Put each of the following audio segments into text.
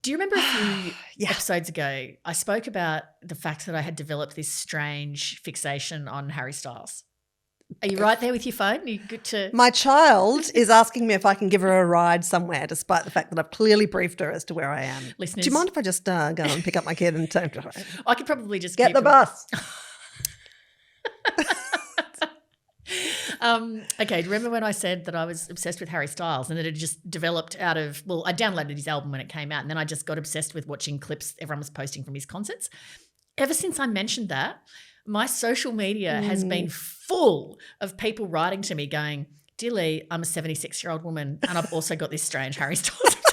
Do you remember a few episodes ago I spoke about the fact that I had developed this strange fixation on Harry Styles? Are you right there with your phone? Are you good to? My child is asking me if I can give her a ride somewhere, despite the fact that I've clearly briefed her as to where I am. Listeners, do you mind if I just go and pick up my kid and take her? I could probably just get the bus. Okay, do you remember when I said that I was obsessed with Harry Styles and that it just developed out of, well, I downloaded his album when it came out and then I just got obsessed with watching clips everyone was posting from his concerts. Ever since I mentioned that, my social media has been full of people writing to me going, "Dear Lee, I'm a 76-year-old woman and I've also got this strange Harry Styles obsession."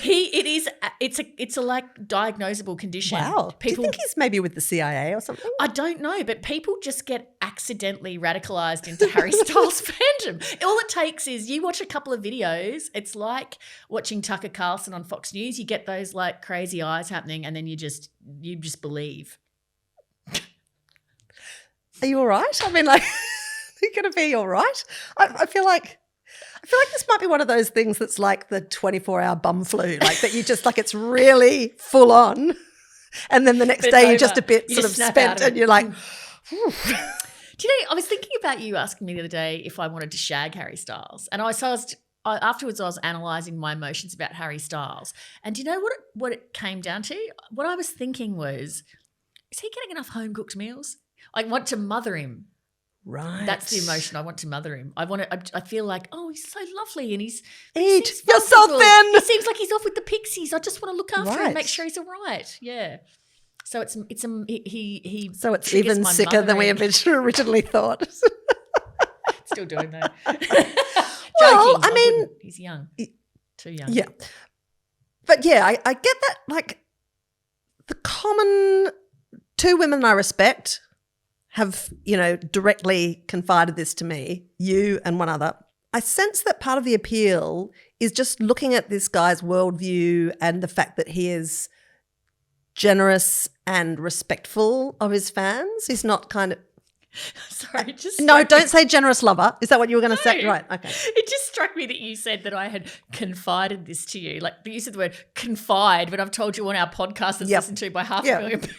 It's a like diagnosable condition. Wow. Do you think he's maybe with the CIA or something? I don't know, but people just get accidentally radicalized into Harry Styles fandom. All it takes is you watch a couple of videos. It's like watching Tucker Carlson on Fox News. You get those like crazy eyes happening and then you just believe. Are you all right? I mean, like, you're going to be all right? I feel like this might be one of those things that's like the 24-hour bum flu, like that you just like it's really full on and then the next day you're just a bit sort of spent and you're like, Whew. Do you know, I was thinking about you asking me the other day if I wanted to shag Harry Styles and afterwards I was analysing my emotions about Harry Styles and do you know what it came down to? What I was thinking was, is he getting enough home-cooked meals? I want to mother him. Right. That's the emotion. I want to mother him. I feel like, oh, he's so lovely and he's you're so thin. He seems like he's off with the pixies. I just want to look after him, make sure he's all right. Yeah. So it's even sicker than we originally thought. Still doing that. Well, I mean, he's young. Too young. Yeah. But yeah, I get that, like the common two women I respect have, directly confided this to me, you and one other. I sense that part of the appeal is just looking at this guy's worldview and the fact that he is generous and respectful of his fans. He's not kind of... Sorry, No, don't say generous lover. Is that what you were going to say? Right, okay. It just struck me that you said that I had confided this to you. Like you said the word confide when I've told you on our podcast that's listened to by 500,000 people.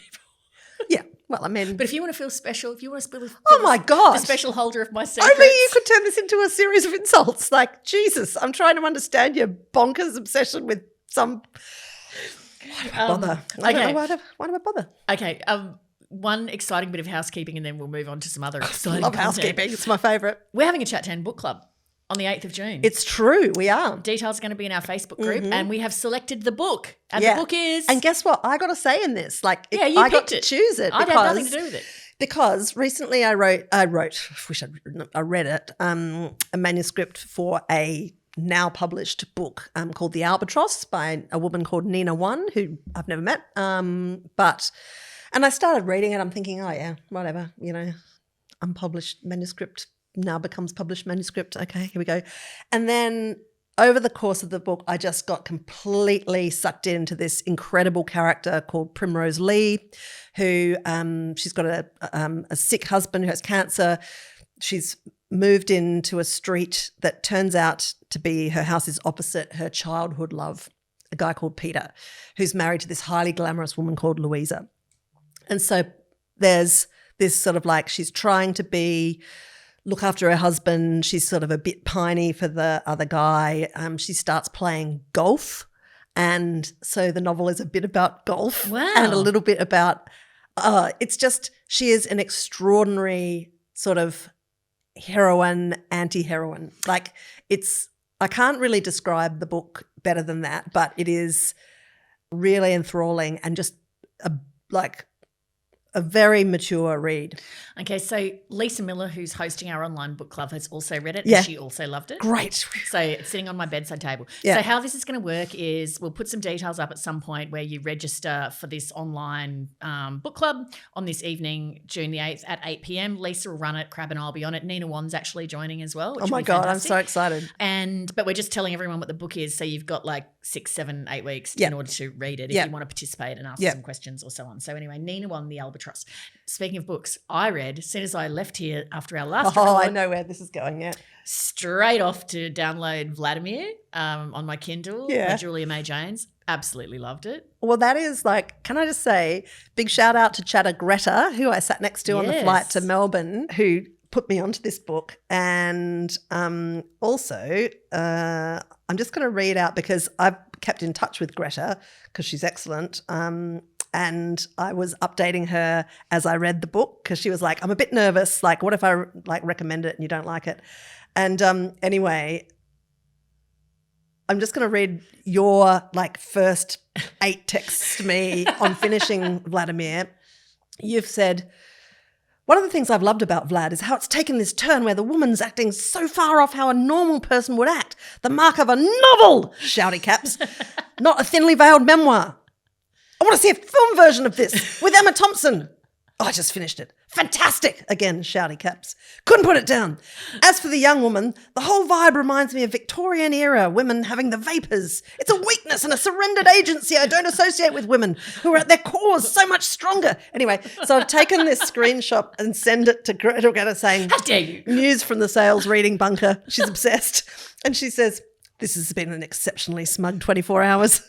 Yeah. Well, I mean... But if you want to feel special, if you want to feel oh my God, the special holder of my secrets... Only you could turn this into a series of insults. Like, Jesus, I'm trying to understand your bonkers obsession with some... Why do I bother? Okay, one exciting bit of housekeeping and then we'll move on to some other exciting love housekeeping. It's my favourite. We're having a Chat 10 book club on the 8th of June. It's true, we are. Details are going to be in our Facebook group and we have selected the book. And the book is... And guess what? I got to say in this. Like, I got to choose it. I had nothing to do with it. Because recently I read it, a manuscript for a now published book called The Albatross by a woman called Nina One, who I've never met. And I started reading it. I'm thinking, oh, yeah, whatever, unpublished manuscript now becomes published manuscript. Okay, here we go. And then over the course of the book, I just got completely sucked into this incredible character called Primrose Lee, who she's got a sick husband who has cancer. She's moved into a street that turns out to be, her house is opposite her childhood love, a guy called Peter, who's married to this highly glamorous woman called Louisa. And so there's this sort of like she's trying to look after her husband. She's sort of a bit piney for the other guy. She starts playing golf. And so the novel is a bit about golf. Wow. And a little bit about it's just she is an extraordinary sort of heroine, anti-heroine. Like I can't really describe the book better than that, but it is really enthralling and just a very mature read. Okay, so Lisa Miller, who's hosting our online book club, has also read it and she also loved it. Great. So it's sitting on my bedside table. Yeah. So how this is going to work is we'll put some details up at some point where you register for this online book club on this evening, June the 8th at 8 p.m. Lisa will run it, Crabb and I'll be on it. Nina Wan's actually joining as well. Oh my God, fantastic. I'm so excited. But we're just telling everyone what the book is, so you've got like 6, 7, 8 weeks in order to read it if you want to participate and ask some questions or so on. So anyway, Nina Wan, The Albatross, Albatross. Speaking of books, I read, as soon as I left here after our last Oh, record, I know where this is going, yeah. straight off to download Vladimir on my Kindle by Yeah. Julia May Jones. Absolutely loved it. Well, that is like, can I just say, big shout out to chatter Greta, who I sat next to on the flight to Yes. Melbourne, who put me onto this book. And also, I'm just going to read out because I've kept in touch with Greta because she's excellent. And I was updating her as I read the book because she was like, I'm a bit nervous. Like, what if I like recommend it and you don't like it? And anyway, I'm just going to read your like first 8 texts to me on finishing Vladimir. You've said, one of the things I've loved about Vlad is how it's taken this turn where the woman's acting so far off how a normal person would act. The mark of a novel, shouty caps, not a thinly veiled memoir. I want to see a film version of this with Emma Thompson. Oh, I just finished it. Fantastic. Again, shouty caps. Couldn't put it down. As for the young woman, the whole vibe reminds me of Victorian era women having the vapours. It's a weakness and a surrendered agency I don't associate with women who are at their cores so much stronger. Anyway, so I've taken this screenshot and send it to Greta saying, How dare you? News from the sales reading bunker. She's obsessed. And she says, this has been an exceptionally smug 24 hours.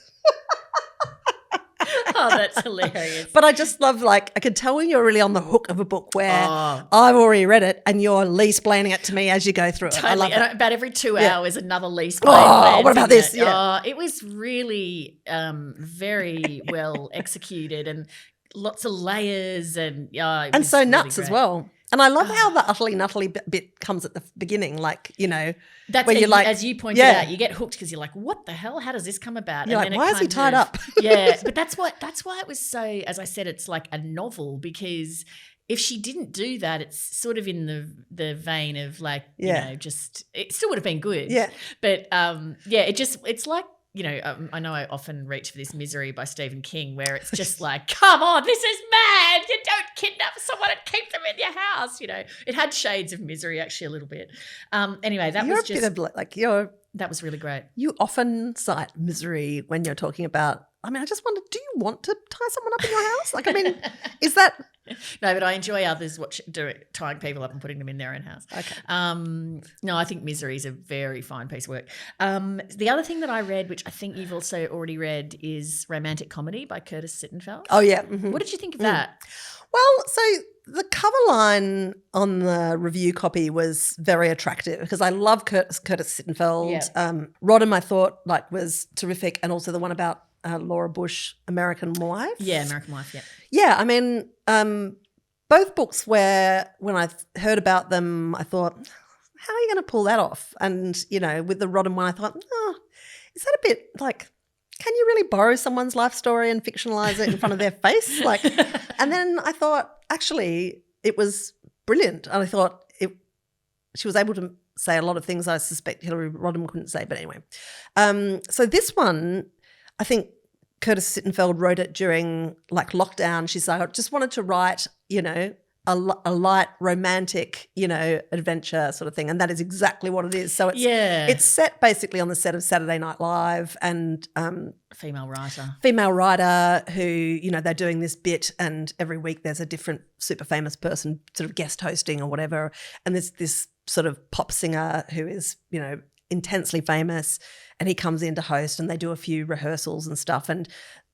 Oh, that's hilarious. But I just love, like, I can tell when you're really on the hook of a book where Oh. I've already read it and you're explaining it to me as you go through it. I Totally. love And that. about every 2 Yeah. hours, another lease. Oh, what about this? Yeah. It was really very well executed and lots of layers and it And was so really nuts as great. well. And I love how the utterly nuttily bit comes at the beginning, like, you know, That's where you're like, as you pointed yeah. out, you get hooked because you're like, what the hell? How does this come about? You're And like, then why it is he kind tied up? Yeah, but that's why it was so, as I said, it's like a novel because if she didn't do that, it's sort of in the vein of like, Yeah. you know, just it still would have been good. Yeah. But it's like, you know, I know I often reach for this Misery by Stephen King where it's just like, come on, this is mad. You don't kidnap someone and keep them in your house. You know, it had shades of Misery actually a little bit. Anyway, that You're was a just, bit of like, that was really great. you often cite misery when you're talking about, I mean, I just wonder, do you want to tie someone up in your house? Like, I mean, is that? No, but I enjoy others tying people up and putting them in their own house. Okay. No, I think Misery is a very fine piece of work. The other thing that I read, which I think you've also already read, is Romantic Comedy by Curtis Sittenfeld. Oh, yeah. Mhm. What did you think of that? Well, so the cover line on the review copy was very attractive because I love Curtis Sittenfeld. Yeah. Rodham I thought like was terrific, and also the one about Laura Bush, American Wife. Yeah, American Wife, yeah. Yeah, I mean, both books where when I heard about them, I thought, how are you going to pull that off? And, you know, with the Rodham one, I thought, oh, is that a bit like, can you really borrow someone's life story and fictionalize it in front of their face? Like, and then I thought, actually, it was brilliant. And I thought she was able to say a lot of things I suspect Hillary Rodham couldn't say. But anyway, so this one, I think Curtis Sittenfeld wrote it during like lockdown. She's like, I just wanted to write, you know, a light romantic, you know, adventure sort of thing. And that is exactly what it is. So it's set basically on the set of Saturday Night Live and female writer who, you know, they're doing this bit and every week there's a different super famous person sort of guest hosting or whatever. And there's this sort of pop singer who is, you know, intensely famous and he comes in to host and they do a few rehearsals and stuff and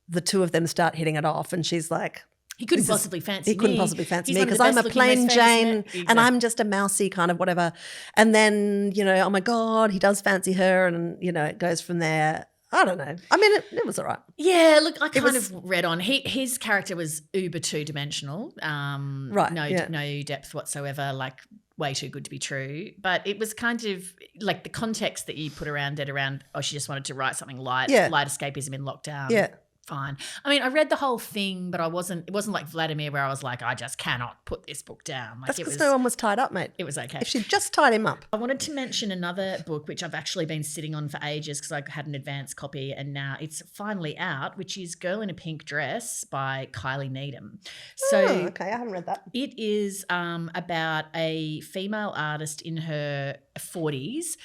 the two of them start hitting it off and she's like, he couldn't possibly fancy me. He couldn't possibly fancy He's me one of because the I'm a best-looking, plain most famous Jane men. Exactly. and I'm just a mousy kind of whatever. And then, you know, oh my God, he does fancy her and, you know, it goes from there. I don't know. I mean, it was all right. Yeah, look, I kind of read on. His character was uber two-dimensional. Right, No depth whatsoever, like way too good to be true. But it was kind of like the context that you put around it oh, she just wanted to write something light escapism in lockdown. Yeah. Fine. I mean, I read the whole thing, but it wasn't like Vladimir where I was like, I just cannot put this book down. Like That's because no one was tied up, mate. It was okay. If she just tied him up. I wanted to mention another book which I've actually been sitting on for ages because I had an advance copy and now it's finally out, which is Girl in a Pink Dress by Kylie Needham. So okay, I haven't read that. It is about a female artist in her 40s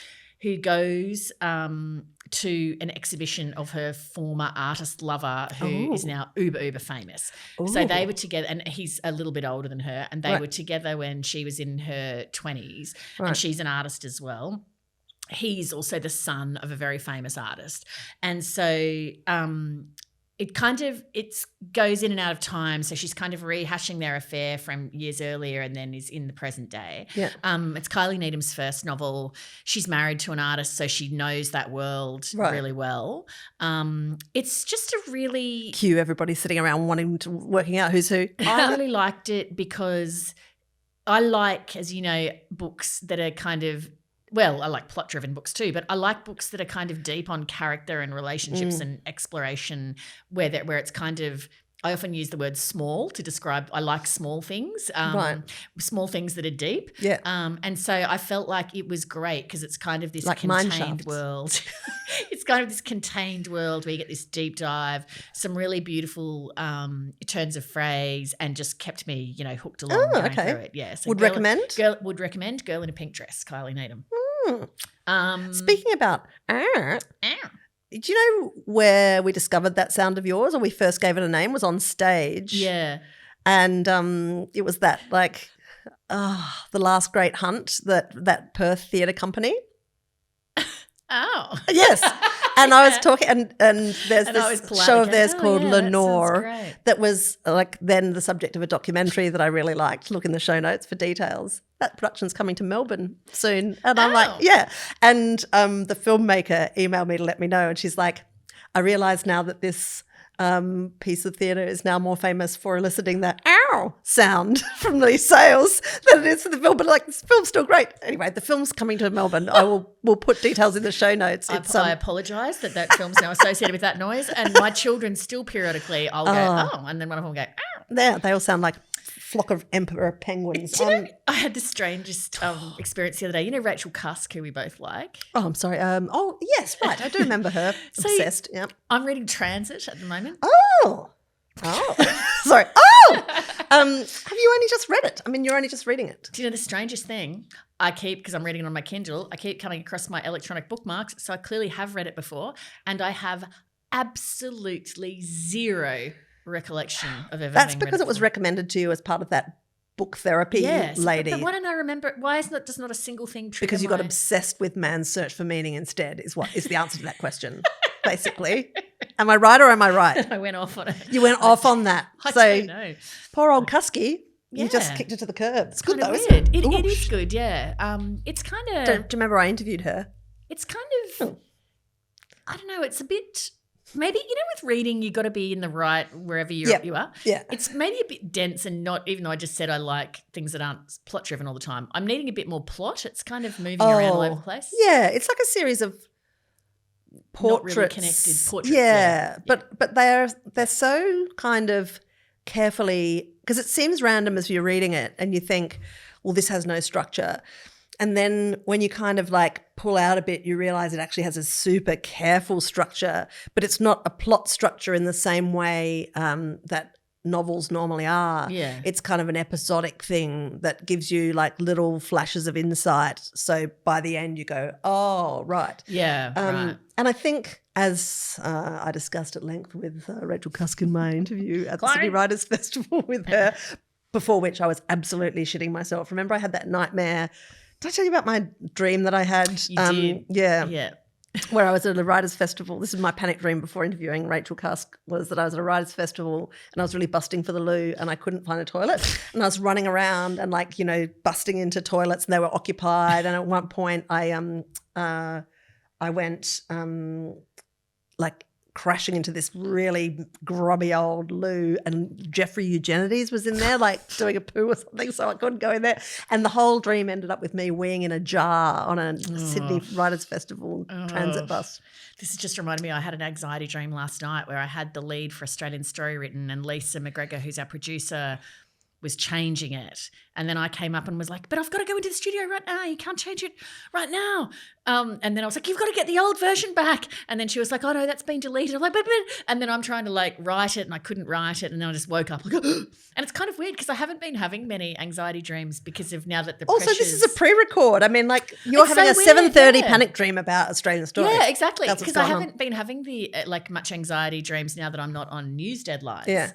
who goes to an exhibition of her former artist lover who is now uber famous. So they were together, and he's a little bit older than her, and they were together when she was in her 20s, and she's an artist as well. He's also the son of a very famous artist. And so it goes in and out of time. So she's kind of rehashing their affair from years earlier and then is in the present day. Yeah. It's Kylie Needham's first novel. She's married to an artist, so she knows that world really well. It's just a really... Cue everybody sitting around working out who's who. I really liked it because I like, as you know, books that are kind of... Well, I like plot-driven books too, but I like books that are kind of deep on character and relationships and exploration where it's kind of – I often use the word small to describe – I like small things, small things that are deep. Yeah. And so I felt like it was great because it's kind of this like contained world. It's kind of this contained world where you get this deep dive, some really beautiful turns of phrase, and just kept me, hooked along going through it. Yeah. So would recommend? Would recommend Girl in a Pink Dress, Kylie Needham. Speaking about do you know where we discovered that sound of yours, or we first gave it a name? Was on stage. Yeah. And it was that The Last Great Hunt, that Perth theatre company. Oh. Yes. And I was talking and there's this show of theirs called Lenore that was then the subject of a documentary that I really liked. Look in the show notes for details. That production's coming to Melbourne soon. And I'm like, yeah. And the filmmaker emailed me to let me know, and she's like, I realise now that this piece of theatre is now more famous for eliciting that ow sound from these sales than it is for the film, but this film's still great. Anyway, the film's coming to Melbourne. We'll put details in the show notes. I apologise that film's now associated with that noise, and my children still periodically I'll go, and then one of them will go, ow. Yeah, they all sound like flock of emperor penguins. I had the strangest experience the other day. You know Rachel Cusk, who we both like? Oh, I'm sorry. Yes, right. I do remember her. Obsessed. Yeah. I'm reading Transit at the moment. Oh. Sorry. Have you only just read it? I mean, you're only just reading it. Do you know the strangest thing? Because I'm reading it on my Kindle, I keep coming across my electronic bookmarks, so I clearly have read it before, and I have absolutely zero recollection of ever. That's because it was recommended to you as part of that book therapy lady. But why don't I remember? Why is not just not a single thing trigger? Because you got obsessed with Man's Search for Meaning instead. Is the answer to that question? Basically, am I right or am I right? I went off on it. You went off on that. I don't know. Poor old Cusky. You just kicked it to the curb. It's good though, isn't it? It is good. Yeah. It's kind of. Do you remember I interviewed her? It's kind of. I don't know. It's a bit. Maybe, with reading, you got to be in the right wherever you are. Yeah. It's maybe a bit dense and not, even though I just said I like things that aren't plot driven all the time. I'm needing a bit more plot. It's kind of moving around all over the place. Yeah. It's like a series of portraits. Not really connected portraits. Yeah. But they're so kind of carefully, because it seems random as you're reading it and you think, well, this has no structure. And then when you kind of pull out a bit, you realise it actually has a super careful structure, but it's not a plot structure in the same way that novels normally are. Yeah. It's kind of an episodic thing that gives you little flashes of insight. So by the end you go, oh, right. Yeah, right. And I think, as I discussed at length with Rachel Cusk in my interview at the Sydney Writers' Festival with her, before which I was absolutely shitting myself. Remember I had that nightmare. Did I tell you about my dream that I had? You did. Yeah. Where I was at a writers' festival. This is my panic dream before interviewing Rachel Cusk, was that I was at a writers' festival and I was really busting for the loo and I couldn't find a toilet. And I was running around and busting into toilets and they were occupied. And at one point I went crashing into this really grubby old loo, and Jeffrey Eugenides was in there doing a poo or something, so I couldn't go in there. And the whole dream ended up with me weeing in a jar on a Sydney Writers' Festival transit bus. This has just reminded me, I had an anxiety dream last night where I had the lead for Australian Story written and Lisa McGregor, who's our producer, was changing it. And then I came up and was like, but I've got to go into the studio right now. You can't change it right now. And then I was like, you've got to get the old version back. And then she was like, oh, no, that's been deleted. I'm like, but. And then I'm trying to like write it and I couldn't write it. And then I just woke up like, and it's kind of weird because I haven't been having many anxiety dreams because of now that the Also, pressures. this is a pre-record. I mean, like you're It's having so a weird, 7:30 yeah. panic dream about Australian Story. Yeah, exactly. That's what's Because I going on. haven't been having the like much anxiety dreams now that I'm not on news deadlines. Yeah.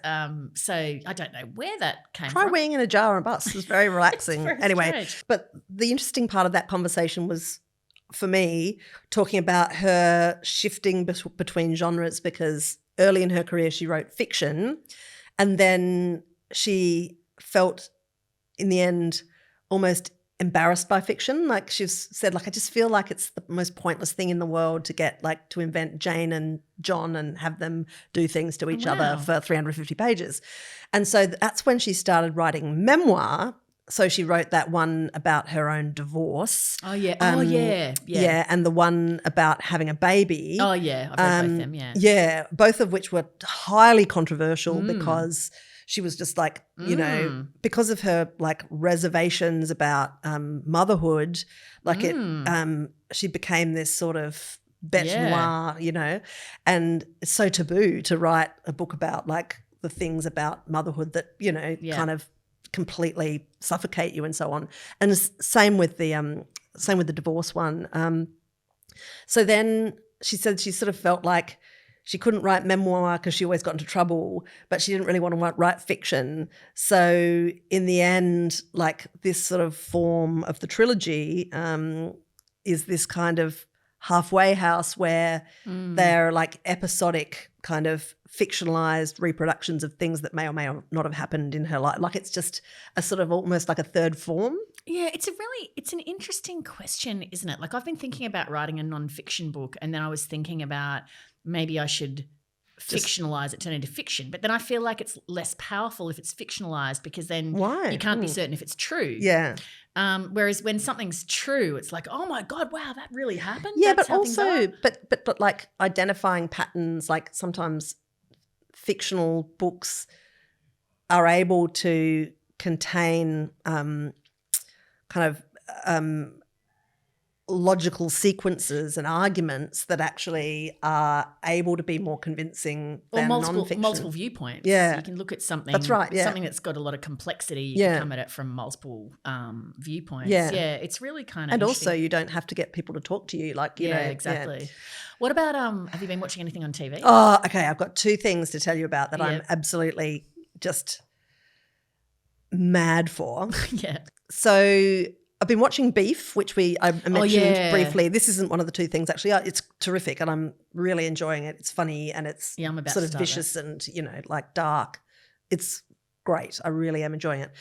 So I don't know where that came Try from. weeing in a jar on a bus. It's very relaxing. very Anyway, strange. but the interesting part of that conversation was, for me, talking about her shifting between genres, because early in her career she wrote fiction and then she felt in the end almost embarrassed by fiction. Like she's said, like, I just feel like it's the most pointless thing in the world to get like to invent Jane and John and have them do things to each other for 350 pages. And so that's when she started writing memoir. So she wrote that one about her own divorce. Oh, yeah. Yeah, and the one about having a baby. Oh, yeah. I've read both of them, yeah. Yeah, both of which were highly controversial because she was just like, you know, because of her like reservations about motherhood, like she became this sort of bête noire, you know, and it's so taboo to write a book about like the things about motherhood that, you know, kind of completely suffocate you and so on. And same with the divorce one. So then she said she sort of felt like she couldn't write memoir because she always got into trouble, but she didn't really want to write fiction. So in the end, like this sort of form of the trilogy is this kind of halfway house where they're like episodic kind of fictionalized reproductions of things that may or may not have happened in her life. Like it's just a sort of almost like a third form. Yeah, it's an interesting question, isn't it? Like I've been thinking about writing a nonfiction book and then I was thinking about maybe I should fictionalize it, turn it into fiction. But then I feel like it's less powerful if it's fictionalized because then you can't be certain if it's true. Yeah. Whereas when something's true, it's like, oh my God, wow, that really happened. Yeah, That's but how things also, are. but like identifying patterns, like sometimes fictional books are able to contain kind of logical sequences and arguments that actually are able to be more convincing Or than multiple non-fiction. viewpoints. Yeah. You can look at something. That's right, yeah. Something that's got a lot of complexity. You can come at it from multiple viewpoints. Yeah. Yeah, it's really kind of And interesting. also you don't have to get people to talk to you. Like, you know. exactly. Yeah. What about have you been watching anything on TV? Oh, okay. I've got two things to tell you about that I'm Yep. absolutely just mad for. Yeah. So I've been watching Beef, which I mentioned briefly. This isn't one of the two things actually. It's terrific and I'm really enjoying it. It's funny and it's Yeah, I'm about sort to of start vicious and, you know, like dark. It's great. I really am enjoying it.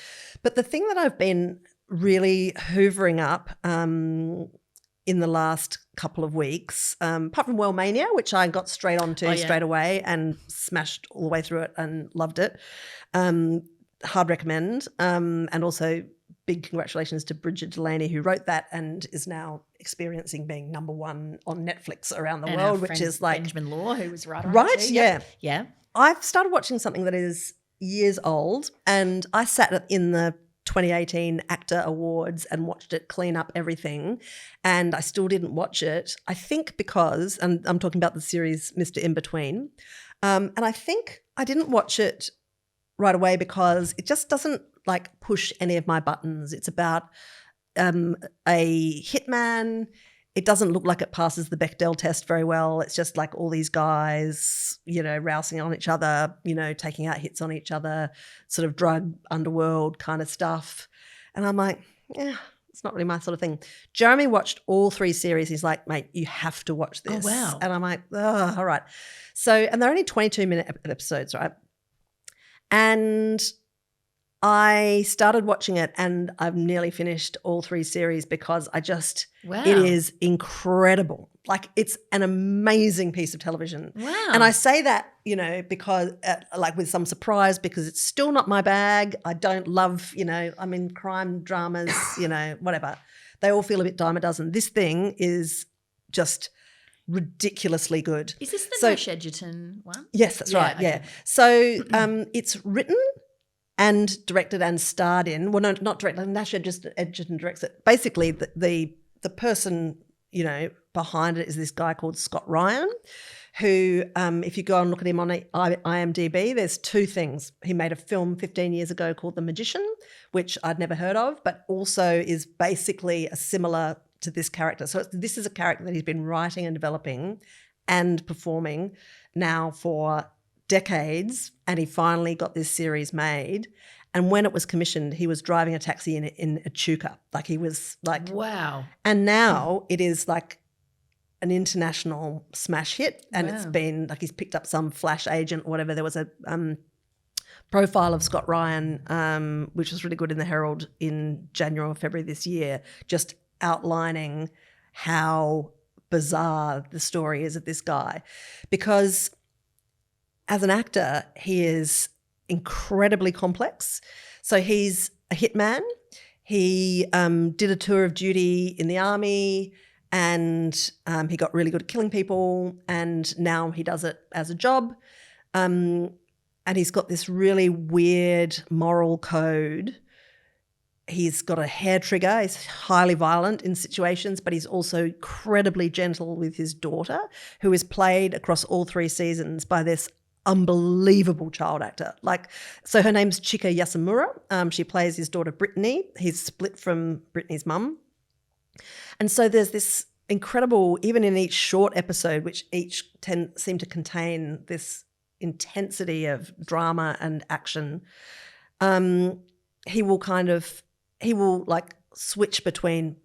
But the thing that I've been really hoovering up in the last couple of weeks, apart from Wellmania, which I got straight onto straight away and smashed all the way through it and loved it. Hard recommend. And also big congratulations to Bridget Delaney who wrote that and is now experiencing being number one on Netflix around the And our world, which friend is like Benjamin Law, who was right on right, it too. yeah. Yeah. I've started watching something that is years old and I sat in the 2018 ACTA Awards and watched it clean up everything and I still didn't watch it. I think because, and I'm talking about the series Mr. In Between, and I think I didn't watch it right away because it just doesn't like push any of my buttons. It's about a hitman. It doesn't look like it passes the Bechdel test very well. It's just like all these guys, you know, rousing on each other, you know, taking out hits on each other, sort of drug underworld kind of stuff. And I'm like, yeah, it's not really my sort of thing. Jeremy watched all 3 series. He's like, mate, you have to watch this. Oh, wow. And I'm like, oh, all right. So, and they're only 22-minute episodes, right? And I started watching it and I've nearly finished all 3 series because Wow. it is incredible. Like it's an amazing piece of television. Wow. And I say that, you know, because like with some surprise because it's still not my bag. I don't love, you know, I mean crime dramas, you know, whatever. They all feel a bit dime a dozen. This thing is just ridiculously good. Is this the Nash Edgerton one? Yes, that's right. Okay. Yeah. So it's written and directed and starred in. Well, no, not directed. Nasha just edits and directs it. Basically, the person, you know, behind it is this guy called Scott Ryan, who, if you go and look at him on IMDb, there's two things. He made a film 15 years ago called The Magician, which I'd never heard of, but also is basically a similar to this character. So this is a character that he's been writing and developing and performing now for decades, and he finally got this series made. And when it was commissioned, he was driving a taxi in Echuca. Like, he was like... Wow. And now it is like an international smash hit, and it's been like he's picked up some Flash agent or whatever. There was a profile of Scott Ryan, which was really good in the Herald in January or February this year, just outlining how bizarre the story is of this guy. Because as an actor, he is incredibly complex. So he's a hitman. He did a tour of duty in the army, and he got really good at killing people, and now he does it as a job. And he's got this really weird moral code. He's got a hair trigger. He's highly violent in situations, but he's also incredibly gentle with his daughter, who is played across all 3 seasons by this unbelievable child actor. Like, so her name's Chika Yasamura. She plays his daughter Brittany. He's split from Brittany's mum. And so there's this incredible, even in each short episode, which each seem to contain this intensity of drama and action, he will like switch between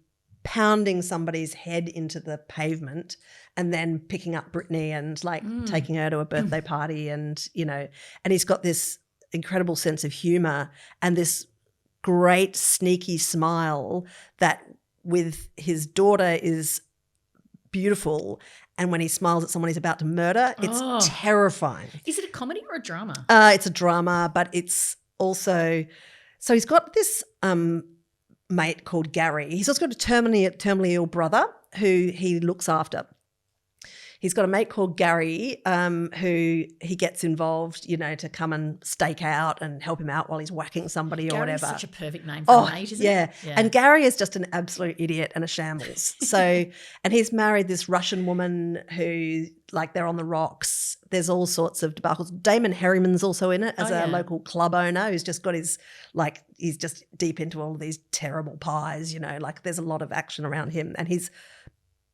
pounding somebody's head into the pavement and then picking up Brittany and like taking her to a birthday party, and, you know, and he's got this incredible sense of humour and this great sneaky smile that with his daughter is beautiful, and when he smiles at someone he's about to murder, it's terrifying. Is it a comedy or a drama? It's a drama, but it's also... So he's got this mate called Gary. He's also got a terminally ill brother who he looks after. He's got a mate called Gary who he gets involved, you know, to come and stake out and help him out while he's whacking somebody or whatever. Gary's such a perfect name for a mate, isn't it? Yeah. And Gary is just an absolute idiot and a shambles. So, and he's married this Russian woman who, like, they're on the rocks. There's all sorts of debacles. Damon Herriman's also in it as a local club owner who's just got his, like, he's just deep into all of these terrible pies, you know, like there's a lot of action around him and he's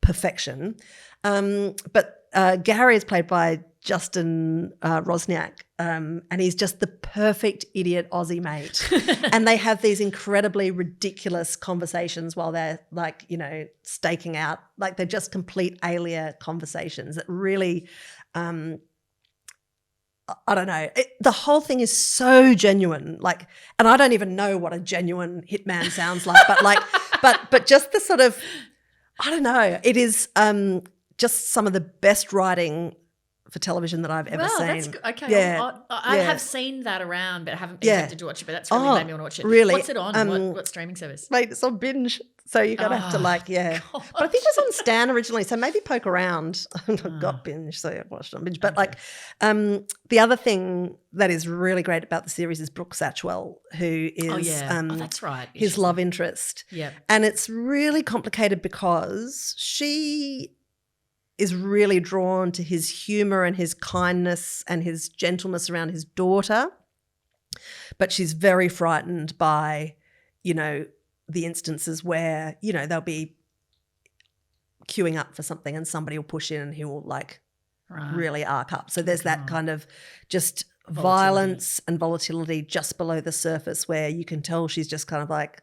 perfection. But Gary is played by Justin Rosniak, and he's just the perfect idiot Aussie mate. And they have these incredibly ridiculous conversations while they're, like, you know, staking out. Like, they're just complete alien conversations that really, I don't know. The whole thing is so genuine. Like, and I don't even know what a genuine hitman sounds like, but like, but just the sort of, I don't know. It is just some of the best writing for television that I've ever seen. That's good. Okay. Yeah. I have seen that around, but I haven't been tempted to watch it. But that's really made me want to watch it. Really? What's it on? What streaming service? Mate, it's on Binge. So you're going to have to God. But I think it was on Stan originally, so maybe poke around. I've got Binge, so I watched it on Binge. But the other thing that is really great about the series is Brooke Satchwell, who is that's right. his love interest. Yeah. And it's really complicated because she is really drawn to his humour and his kindness and his gentleness around his daughter. But she's very frightened by, you know, the instances where, you know, they'll be queuing up for something and somebody will push in and he will, like, really arc up. So there's that kind of just violence and volatility just below the surface where you can tell she's just kind of like,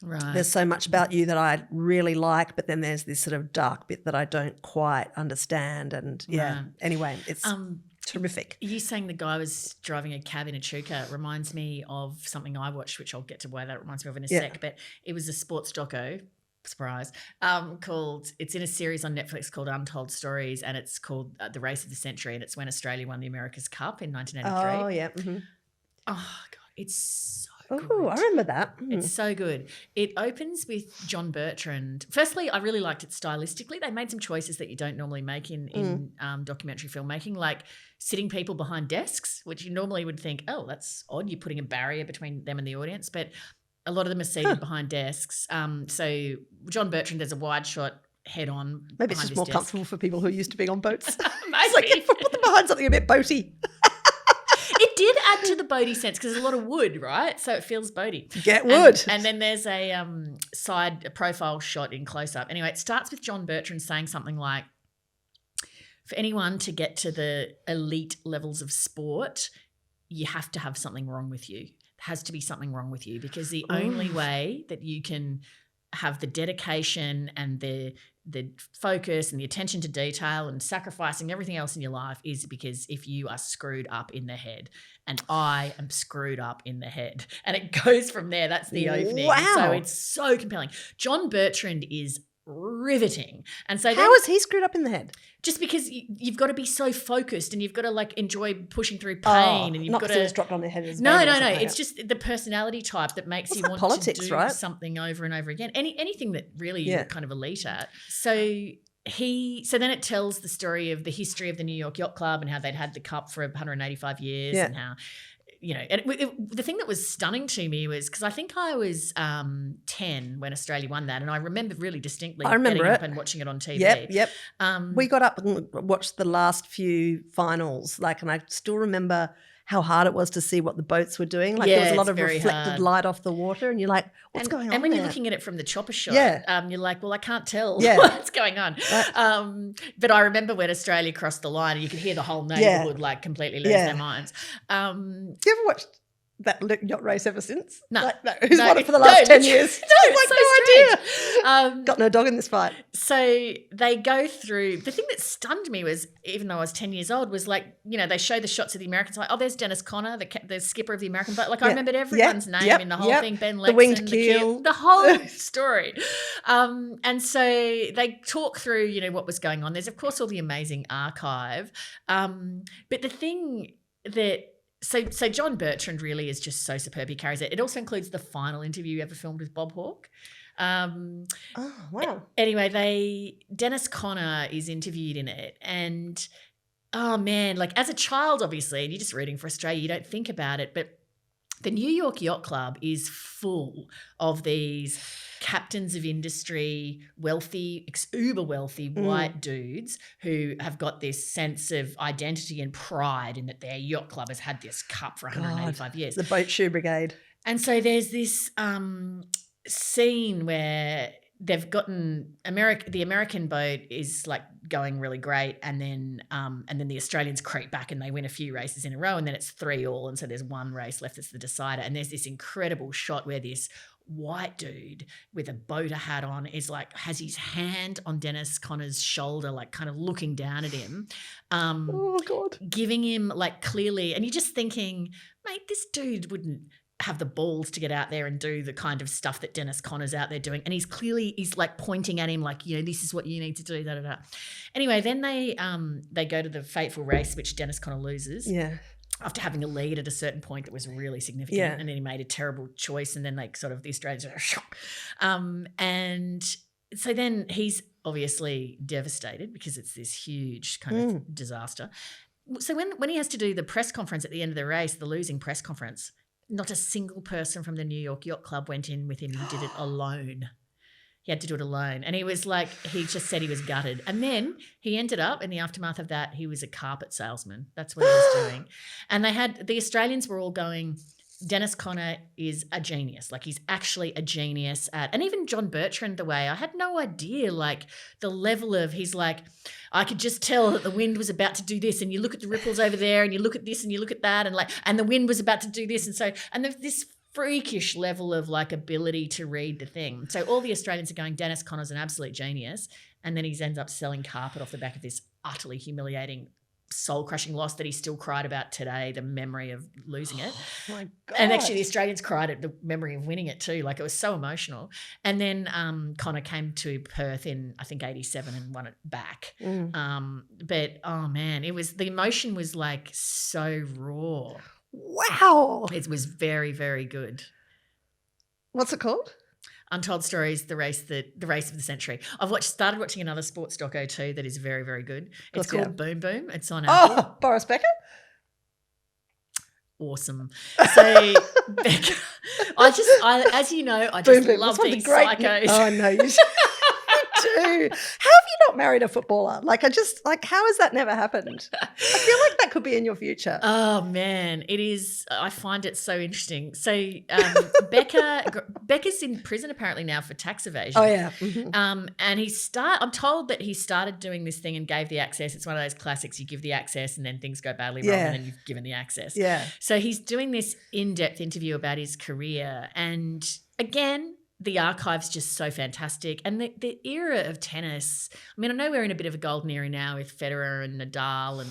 there's so much about you that I really like, but then there's this sort of dark bit that I don't quite understand. And anyway, it's terrific. You saying the guy was driving a cab in Echuca reminds me of something I watched, which I'll get to why that reminds me of in a sec, but it was a sports doco, surprise, called, it's in a series on Netflix called Untold Stories, and it's called The Race of the Century, and it's when Australia won the America's Cup in 1983. Oh, yeah. Mm-hmm. Oh, God, it's so Oh, I remember that. It's so good. It opens with John Bertrand. Firstly, I really liked it stylistically. They made some choices that you don't normally make in documentary filmmaking, like sitting people behind desks, which you normally would think, oh, that's odd. You're putting a barrier between them and the audience. But a lot of them are seated behind desks. So John Bertrand, there's a wide shot head on. Maybe it's just more comfortable for people who are used to being on boats. Maybe. It's like, put them behind something a bit boaty. It did add to the boaty sense because there's a lot of wood, right? So it feels boaty. Get wood. And then there's a side profile shot in close up. Anyway, it starts with John Bertrand saying something like, for anyone to get to the elite levels of sport, you have to have something wrong with you. There has to be something wrong with you, because the only way that you can have the dedication and the focus and the attention to detail and sacrificing everything else in your life is because if you are screwed up in the head, and I am screwed up in the head. And it goes from there. That's the opening. Wow. So it's so compelling. John Bertrand is riveting. And so how is he screwed up in the head? Just because you've got to be so focused and you've got to like enjoy pushing through pain, and you've not got because to it's dropped on their head. No. It's just the personality type that makes you want politics, to do right? something over and over again. Anything that really you're kind of elite at. So then it tells the story of the history of the New York Yacht Club and how they'd had the cup for 185 years and how, and the thing that was stunning to me was, because I think I was 10 when Australia won that, and I remember really distinctly getting up and watching it on TV. Yep. We got up and watched the last few finals, and I still remember how hard it was to see what the boats were doing. There was a lot of reflected light off the water, and you're like, what's going on And when there? you're looking at it from the chopper shot, you're like, well, I can't tell what's going on. Right. But I remember when Australia crossed the line, and you could hear the whole neighbourhood completely lose their minds. You ever watched that yacht race ever since? No. Who's won it for the last 10 years? No idea. Got no dog in this fight. So they go through, the thing that stunned me was, even though I was 10 years old, was they show the shots of the Americans, like, oh, there's Dennis Conner, the skipper of the American boat. I remembered everyone's name in the whole thing, Ben Lexon, the winged keel. the whole story. And so they talk through, what was going on. There's, of course, all the amazing archive. But the thing that, So John Bertrand really is just so superb. He carries it. It also includes the final interview ever filmed with Bob Hawke. Oh, wow. Anyway, Dennis Conner is interviewed in it, and oh man, as a child, obviously, and you're just rooting for Australia, you don't think about it, but the New York Yacht Club is full of these captains of industry, wealthy, uber wealthy white dudes who have got this sense of identity and pride in that their yacht club has had this cup for 185 years. The boat shoe brigade. And so there's this scene where they've gotten the American boat is going really great, and then the Australians creep back and they win a few races in a row, and then it's 3-3, and so there's one race left that's the decider. And there's this incredible shot where this white dude with a boater hat on is has his hand on Dennis Conner's shoulder, kind of looking down at him, oh God, giving him clearly, and you're just thinking, mate, this dude wouldn't have the balls to get out there and do the kind of stuff that Dennis Conner's out there doing. And he's pointing at him this is what you need to do, da, da, da. Anyway, then they go to the fateful race, which Dennis Conner loses. Yeah. After having a lead at a certain point that was really significant. Yeah. And then he made a terrible choice, and then the Australians and so then he's obviously devastated because it's this huge kind of disaster. So when he has to do the press conference at the end of the race, the losing press conference, not a single person from the New York Yacht Club went in with him. He did it alone. He had to do it alone. And he was he just said he was gutted. And then he ended up, in the aftermath of that, he was a carpet salesman. That's what he was doing. And the Australians were all going, Dennis Conner is a genius. He's actually a genius at, and even John Bertrand, the way, I had no idea, the level of, he's I could just tell that the wind was about to do this, and you look at the ripples over there, and you look at this, and you look at that, and the wind was about to do this. And so, and there's this freakish level of ability to read the thing. So all the Australians are going, Dennis Conner's an absolute genius. And then he ends up selling carpet off the back of this utterly humiliating, soul-crushing loss that he still cried about today, the memory of losing it. Oh my God. And actually the Australians cried at the memory of winning it too. It was so emotional. And then Conner came to Perth in, I think, 87 and won it back. But, oh man, the emotion was so raw. Wow. It was very, very good. What's it called? Untold Stories, the race of the century. I've started watching another sports doco too that is very, very good. It's called Boom Boom. It's on Apple. Oh, Boris Becker? Awesome. So Becca, as you know, I just love these psychos. Oh no, you do. How have you not married a footballer? How has that never happened? I feel like that could be in your future. Oh man, it is. I find it so interesting. So Becca's in prison apparently now for tax evasion. Oh yeah. Mm-hmm. And I'm told that he started doing this thing and gave the access. It's one of those classics. You give the access and then things go badly wrong and then you've given the access. Yeah. So he's doing this in-depth interview about his career, and again, the archive's just so fantastic. And the era of tennis, I mean, I know we're in a bit of a golden era now with Federer and Nadal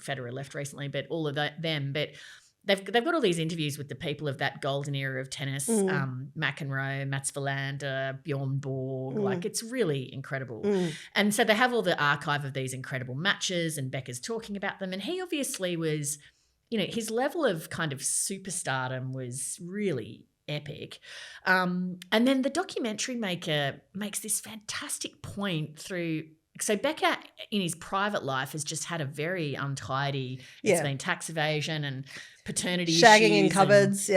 Federer left recently, but all of them. But they've got all these interviews with the people of that golden era of tennis, McEnroe, Mats Wilander, Bjorn Borg. Like, it's really incredible. And so they have all the archive of these incredible matches, and Becca's talking about them. And he obviously was, his level of kind of superstardom was really epic. And then the documentary maker makes this fantastic point through. So Becca in his private life has just had a very untidy, it's been tax evasion and paternity shagging issues in cupboards,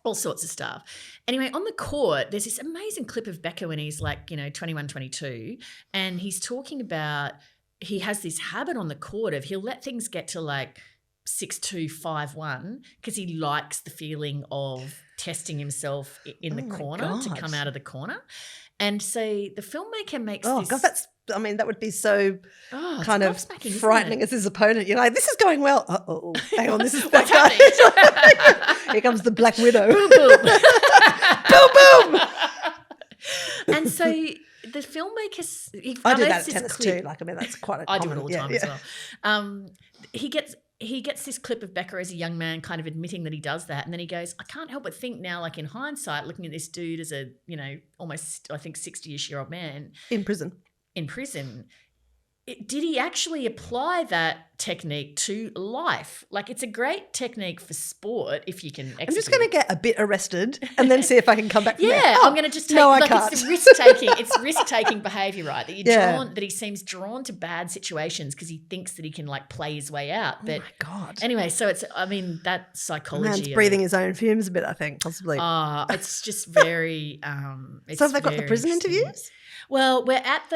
all sorts of stuff. Anyway, on the court, there's this amazing clip of Becca when he's 21, 22, and he's talking about, he has this habit on the court of he'll let things get to 6-2, 5-1 because he likes the feeling of testing himself in the corner to come out of the corner. And so the filmmaker makes this... Oh, God, that would be so kind of frightening as his opponent. You're like, this is going well. Uh-oh, hang on, this is what's happening? Here comes the Black Widow. Boom, boom. Boom, boom. And so the filmmaker... I do that at tennis too. That's quite a common... I do it all the time as well. He gets this clip of Becker as a young man kind of admitting that he does that. And then he goes, I can't help but think now, in hindsight, looking at this dude as a, almost, I think, 60-ish-year-old man. In prison. Did he actually apply that technique to life? It's a great technique for sport if you can execute. I'm just going to get a bit arrested and then see if I can come back from there. I'm going to just take... No, I can't. It's risk-taking. It's risk-taking behaviour, right? That he seems drawn to bad situations because he thinks that he can, play his way out. But, oh, my God. Anyway, so it's... that psychology... Man's breathing his own fumes a bit, I think, possibly. It's just very... so have they got the prison interviews? Well, we're at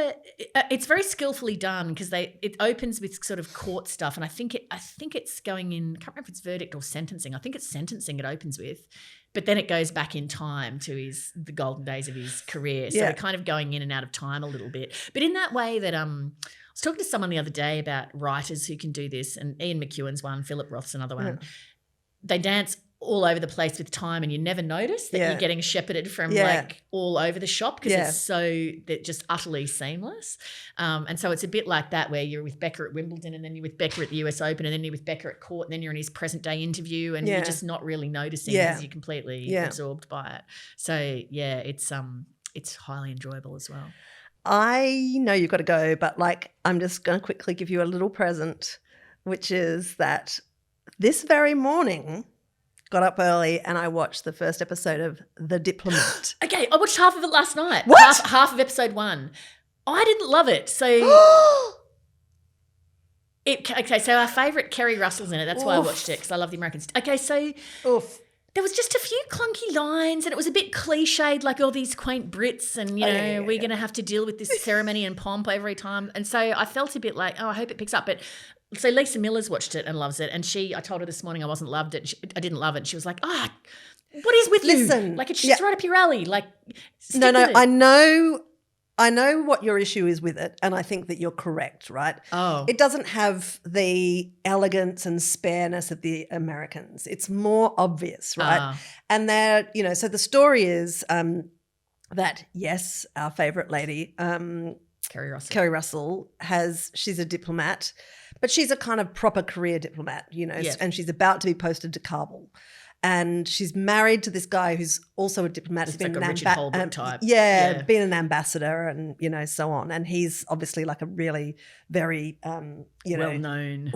it's very skillfully done because it opens with sort of court stuff, and I think it's going in. I can't remember if it's verdict or sentencing. I think it's sentencing. It opens with, but then it goes back in time to the golden days of his career. So we're kind of going in and out of time a little bit, but in that way that I was talking to someone the other day about writers who can do this, and Ian McEwan's one, Philip Roth's another one. They dance all over the place with time, and you never notice that you're getting shepherded from all over the shop because it's so just utterly seamless. And so it's a bit like that where you're with Becker at Wimbledon, and then you're with Becker at the US Open, and then you're with Becker at court, and then you're in his present day interview, and you're just not really noticing because you're completely absorbed by it. So it's highly enjoyable as well. I know you've got to go, but I'm just going to quickly give you a little present, which is that this very morning got up early and I watched the first episode of The Diplomat. Okay, I watched half of it last night. What? Half of episode 1. I didn't love it. So so our favourite Keri Russell's in it. That's why I watched it, because I love the Americans. Okay, so there was just a few clunky lines, and it was a bit cliched, all these quaint Brits, and we're going to have to deal with this ceremony and pomp every time. And so I felt a bit I hope it picks up. But so Lisa Miller's watched it and loves it, and I told her this morning I didn't love it. And she was like, what is with you? Listen, it's just right up your alley. No, I know what your issue is with it, and I think that you're correct, right? Oh. It doesn't have the elegance and spareness of the Americans. It's more obvious, right? And they're, so the story is that, yes, our favourite lady, Keri Russell, she's a diplomat, but she's a kind of proper career diplomat, and she's about to be posted to Kabul. And she's married to this guy who's also a diplomat. It's like a Richard Holbrooke type. Been an ambassador and, so on. And he's obviously a really very, well-known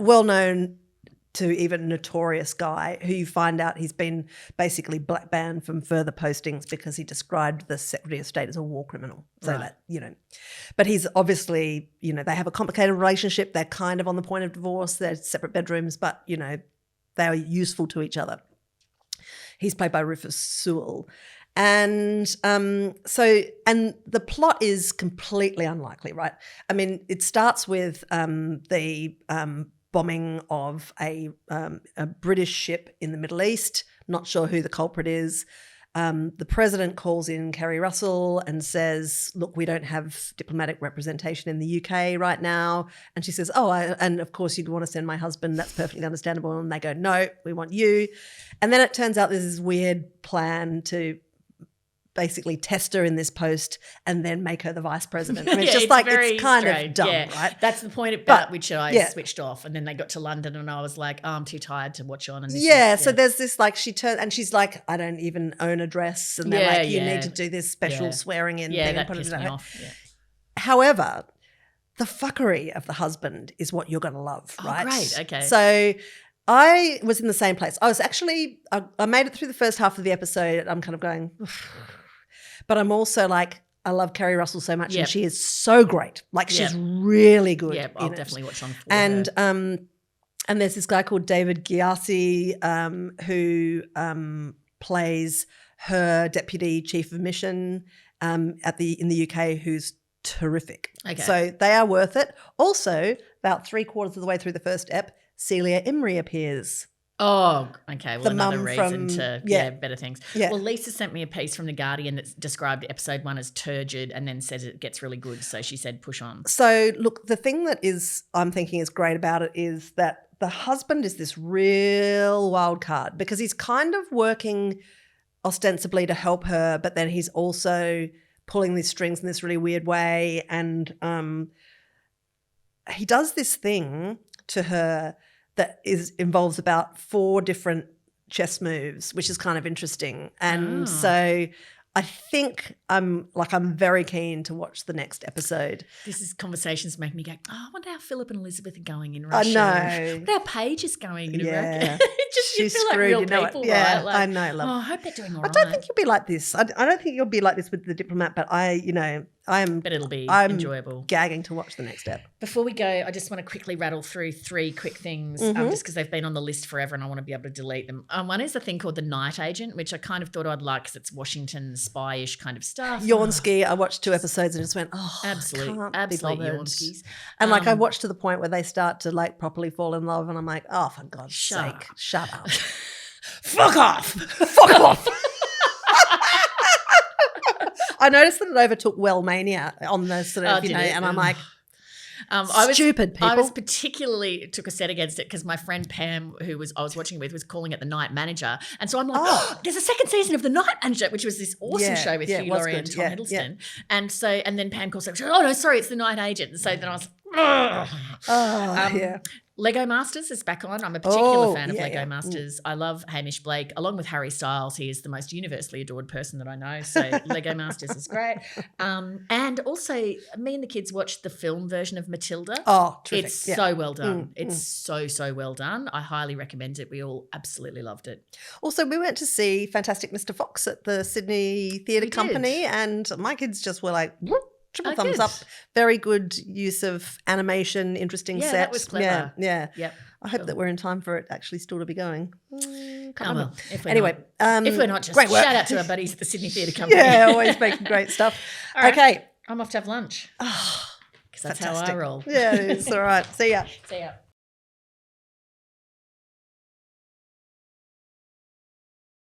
to even notorious guy who you find out he's been basically black banned from further postings because he described the Secretary of State as a war criminal. So that, but he's obviously, they have a complicated relationship. They're kind of on the point of divorce. They're separate bedrooms, but, they are useful to each other. He's played by Rufus Sewell. And the plot is completely unlikely, right? I mean, it starts with the bombing of a British ship in the Middle East. Not sure who the culprit is. The president calls in Keri Russell and says, look, we don't have diplomatic representation in the UK right now. And she says, and of course you'd want to send my husband. That's perfectly understandable. And they go, no, we want you. And then it turns out there's this weird plan to basically test her in this post and then make her the vice president. I mean, it's it's kind of dumb, right? That's the point about which I switched off. And then they got to London and I was like, I'm too tired to watch on. And so there's this she turned and she's like, I don't even own a dress. And they're like, you need to do this special swearing in thing. That pissed me off. Yeah. However, the fuckery of the husband is what you're going to love, right? Great, okay. So I was in the same place. I was actually, I made it through the first half of the episode. I'm kind of going, but I'm also like, I love Keri Russell so much and she is so great. Like she's really good. Yeah, I'll definitely watch on for her. And there's this guy called David Gyasi who plays her deputy chief of mission in the UK, who's terrific. Okay. So they are worth it. Also, about 3/4 of the way through the first ep, Celia Imrie appears. Oh, okay. Well, another reason to better things. Yeah. Well, Lisa sent me a piece from The Guardian that described episode 1 as turgid and then says it gets really good. So she said push on. So look, the thing that I'm thinking is great about it is that the husband is this real wild card because he's kind of working ostensibly to help her, but then he's also pulling these strings in this really weird way. And he does this thing to her that involves about 4 different chess moves, which is kind of interesting. And so I think I'm very keen to watch the next episode. This is conversations make me go, I wonder how Philip and Elizabeth are going in Russia. I know. I wonder how Paige is going in America. She's feel screwed, like real people, yeah, right? Like, I know, love. I hope they're doing all right. I don't think you'll be like this. I don't think you'll be like this with The Diplomat, but but it'll be enjoyable. Gagging to watch the next step. Before we go, I just want to quickly rattle through 3 quick things, just because they've been on the list forever and I want to be able to delete them. One is a thing called The Night Agent, which I kind of thought I'd like because it's Washington spy-ish kind of stuff. Yawnski. I watched 2 episodes and just went, absolute yawnskis. And I watched to the point where they start to properly fall in love and I'm like, oh, for God's sake, shut up. Fuck off. Fuck off. I noticed that it overtook Wellmania on the sort of, and I'm like, stupid people. I was particularly took a set against it because my friend Pam, I was watching with, was calling it The Night Manager. And so I'm like, there's a second season of The Night Manager, which was this awesome show with Hugh Laurie and Tom Hiddleston. Yeah. And then Pam calls up, oh no, sorry, it's The Night Agent. And so then I was, Lego Masters is back on. I'm a particular fan of Lego Masters. I love Hamish Blake. Along with Harry Styles, he is the most universally adored person that I know. So Lego Masters is great. And also, me and the kids watched the film version of Matilda. Oh, terrific. It's so well done. It's so well done. I highly recommend it. We all absolutely loved it. Also, we went to see Fantastic Mr. Fox at the Sydney Theatre Company and my kids just were like, whoop. Triple thumbs up. Very good use of animation, interesting set. That was clever. Yeah. Yep. I hope that we're in time for it actually still to be going. Well, if we're not, just great work. Shout out to our buddies at the Sydney Theatre Company. Yeah, always making great stuff. All right. Okay. I'm off to have lunch. Because that's how I roll. Yeah, it is. All right. See ya. See ya.